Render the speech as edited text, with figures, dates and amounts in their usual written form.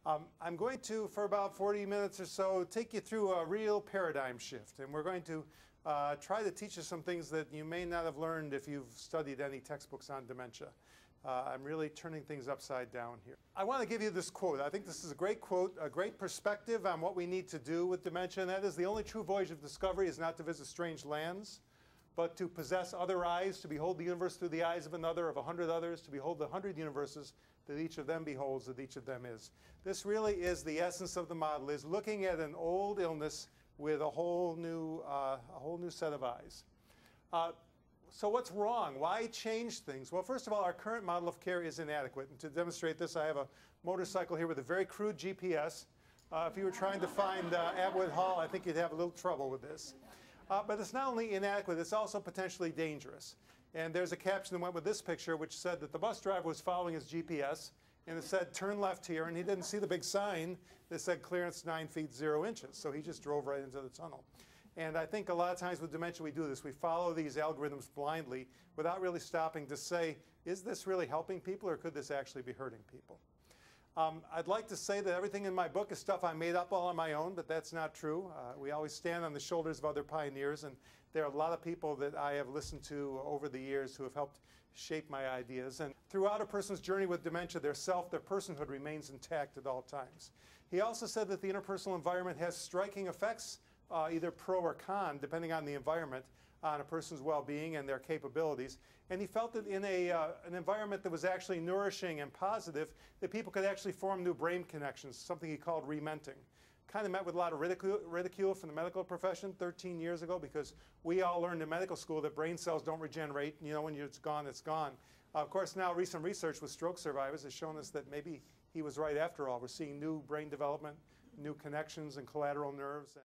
I'm going to, for about 40 minutes or so, take you through a real paradigm shift. And we're going to try to teach you some things that you may not have learned if you've studied any textbooks on dementia. I'm really turning things upside down here. I want to give you this quote. I think this is a great quote, a great perspective on what we need to do with dementia, and that is, the only true voyage of discovery is not to visit strange lands, but to possess other eyes, to behold the universe through the eyes of another, of 100 others, to behold the 100 universes that each of them beholds, that each of them is. This really is the essence of the model, is looking at an old illness with a whole new set of eyes. So what's wrong? Why change things? Well, first of all, our current model of care is inadequate. And to demonstrate this, I have a motorcycle here with a very crude GPS. If you were trying to find Atwood Hall, I think you'd have a little trouble with this. But it's not only inadequate, it's also potentially dangerous. And there's a caption that went with this picture which said that the bus driver was following his GPS, and it said, turn left here, and he didn't see the big sign that said clearance 9 feet 0 inches. So he just drove right into the tunnel. And I think a lot of times with dementia we do this. We follow these algorithms blindly without really stopping to say, is this really helping people, or could this actually be hurting people? I'd like to say that everything in my book is stuff I made up all on my own, but that's not true. We always stand on the shoulders of other pioneers, and there are a lot of people that I have listened to over the years who have helped shape my ideas. And throughout a person's journey with dementia, their self, their personhood remains intact at all times. He also said that the interpersonal environment has striking effects, either pro or con, depending on the environment, on a person's well-being and their capabilities. And he felt that in an environment that was actually nourishing and positive, that people could actually form new brain connections, something he called rementing. Kind of met with a lot of ridicule from the medical profession 13 years ago, because we all learned in medical school that brain cells don't regenerate. You know, when it's gone, it's gone. Of course, now recent research with stroke survivors has shown us that maybe he was right after all. We're seeing new brain development, new connections and collateral nerves.